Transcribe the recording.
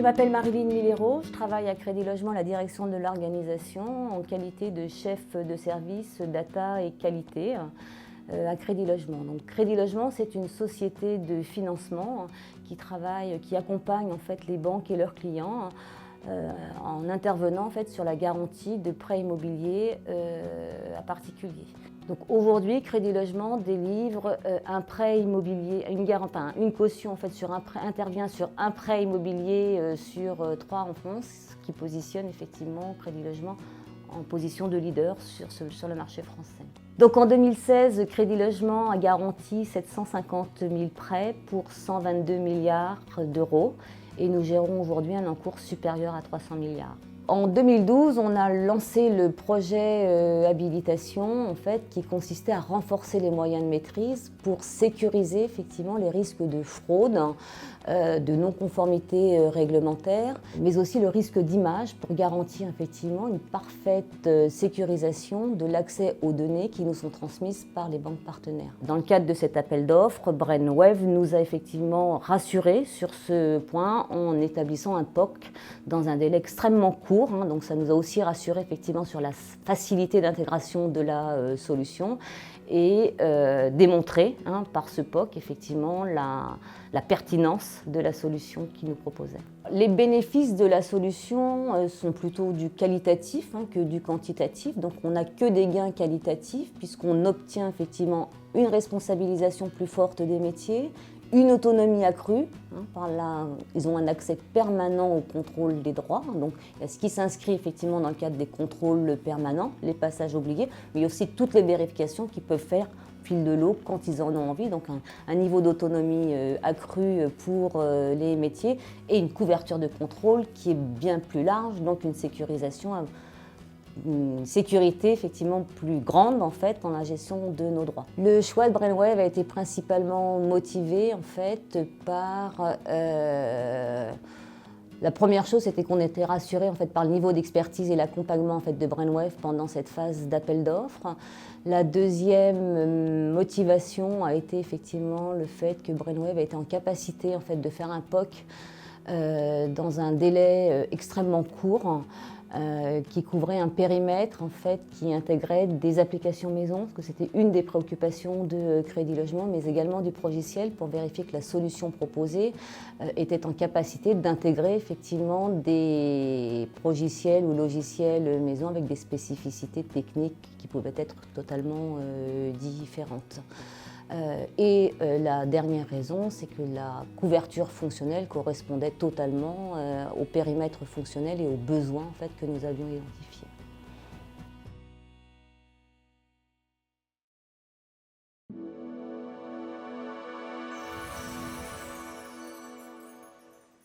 Je m'appelle Maryline Milero, je travaille à Crédit Logement, la direction de l'organisation, en qualité de chef de service data et qualité à Crédit Logement. Donc, Crédit Logement, c'est une société de financement qui accompagne en fait, les banques et leurs clients en intervenant en fait, sur la garantie de prêts immobiliers à particuliers. Donc aujourd'hui, Crédit Logement délivre un prêt immobilier, une caution en fait, intervient sur un prêt immobilier sur 3 en France, qui positionne effectivement Crédit Logement en position de leader sur le marché français. Donc en 2016, Crédit Logement a garanti 750 000 prêts pour 122 milliards d'euros et nous gérons aujourd'hui un encours supérieur à 300 milliards. En 2012, on a lancé le projet habilitation en fait, qui consistait à renforcer les moyens de maîtrise pour sécuriser effectivement les risques de fraude, de non-conformité réglementaire, mais aussi le risque d'image pour garantir effectivement une parfaite sécurisation de l'accès aux données qui nous sont transmises par les banques partenaires. Dans le cadre de cet appel d'offres, Brainwave nous a effectivement rassurés sur ce point en établissant un POC dans un délai extrêmement court. Donc ça nous a aussi rassurés effectivement sur la facilité d'intégration de la solution et démontré par ce POC effectivement la pertinence de la solution qu'il nous proposait. Les bénéfices de la solution sont plutôt du qualitatif que du quantitatif, donc on n'a que des gains qualitatifs puisqu'on obtient effectivement une responsabilisation plus forte des métiers, une autonomie accrue, ils ont un accès permanent au contrôle des droits, donc il y a ce qui s'inscrit effectivement dans le cadre des contrôles permanents, les passages obligés, mais il y a aussi toutes les vérifications qu'ils peuvent faire au fil de l'eau quand ils en ont envie, donc un niveau d'autonomie accru pour les métiers et une couverture de contrôle qui est bien plus large, donc une sécurité effectivement plus grande en fait dans la gestion de nos droits. Le choix de Brainwave a été principalement motivé en fait par la première chose, c'était qu'on était rassuré en fait par le niveau d'expertise et l'accompagnement en fait de Brainwave pendant cette phase d'appel d'offres. La deuxième motivation a été effectivement le fait que Brainwave a été en capacité en fait de faire un POC dans un délai extrêmement court. Qui couvrait un périmètre en fait, qui intégrait des applications maison, parce que c'était une des préoccupations de Crédit Logement, mais également du progiciel pour vérifier que la solution proposée était en capacité d'intégrer effectivement des progiciels ou logiciels maison avec des spécificités techniques qui pouvaient être totalement différentes. La dernière raison, c'est que la couverture fonctionnelle correspondait totalement au périmètre fonctionnel et aux besoins en fait, que nous avions identifiés.